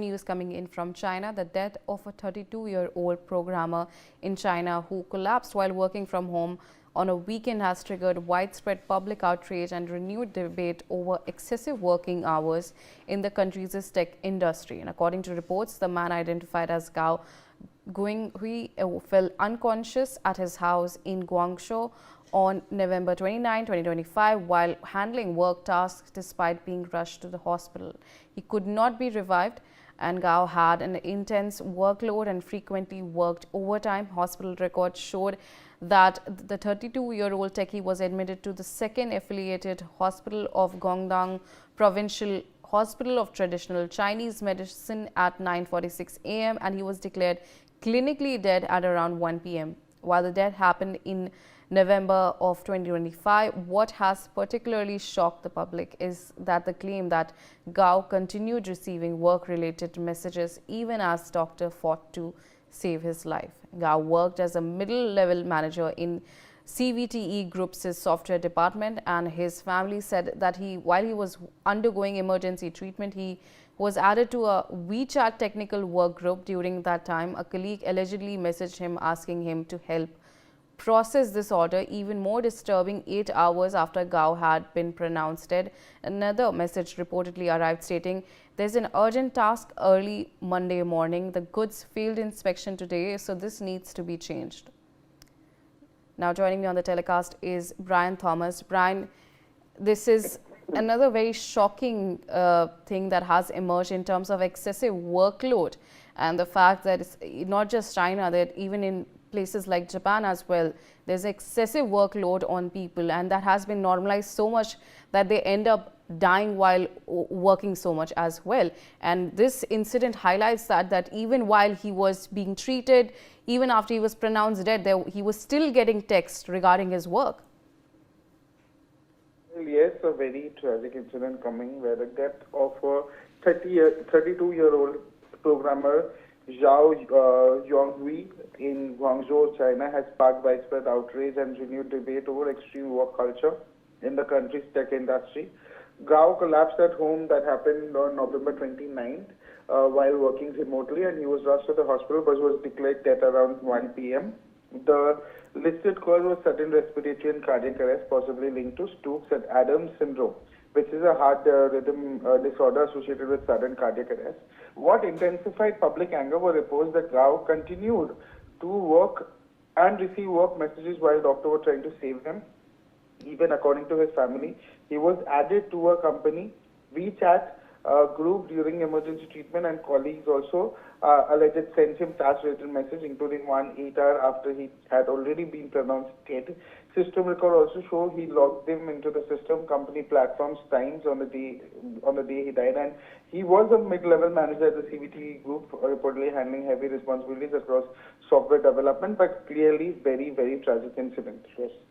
News coming in from China. The death of a 32-year-old programmer in China who collapsed while working from home on a weekend has triggered widespread public outrage and renewed debate over excessive working hours in the country's tech industry. And according to reports, the man identified as Gao Guanghui fell unconscious at his house in Guangzhou on November 29, 2025, while handling work tasks despite being rushed to the hospital. He could not be revived, and Gao had an intense workload and frequently worked overtime. Hospital records showed that the 32-year-old techie was admitted to the second affiliated hospital of Guangdong Provincial Hospital of Traditional Chinese Medicine at 9:46 a.m. and he was declared clinically dead at around 1 p.m. While the death happened in November of 2025, what has particularly shocked the public is that the claim that Gao continued receiving work-related messages even as doctor fought to save his life. Gao worked as a middle-level manager in CVTE Group's software department, and his family said that while he was undergoing emergency treatment, he was added to a WeChat technical work group. During that time, a colleague allegedly messaged him asking him to help process this order. Even more disturbing, 8 hours after Gao had been pronounced dead, another message reportedly arrived stating, "There's an urgent task early Monday morning. The goods field inspection today, so this needs to be changed." Now joining me on the telecast is Brian Thomas. Brian, this is another very shocking thing that has emerged in terms of excessive workload, and the fact that it's not just China, that even in places like Japan as well, there's excessive workload on people, and that has been normalized so much that they end up dying while working so much as well. And this incident highlights that even while he was being treated, even after he was pronounced dead, he was still getting texts regarding his work. Well, yes, a very tragic incident coming where the death of a 32-year-old programmer Gao Guanghui in Guangzhou, China, has sparked widespread outrage and renewed debate over extreme work culture in the country's tech industry. Gao collapsed at home. That happened on November 29th while working remotely, and he was rushed to the hospital but was declared dead around 1 p.m. The listed cause was sudden respiratory and cardiac arrest, possibly linked to Stokes and Adams syndrome, which is a heart rhythm disorder associated with sudden cardiac arrest. What intensified public anger were reports that Gao continued to work and receive work messages while doctors were trying to save him. Even according to his family, he was added to a company WeChat group during emergency treatment, and colleagues also alleged sent him task-related message, including one 8 hours after he had already been pronounced dead. System record also show he logged them into the system company platforms times on the day he died, and he was a mid-level manager at the CVTE group, reportedly handling heavy responsibilities across software development, but clearly very, very tragic incident. Yes.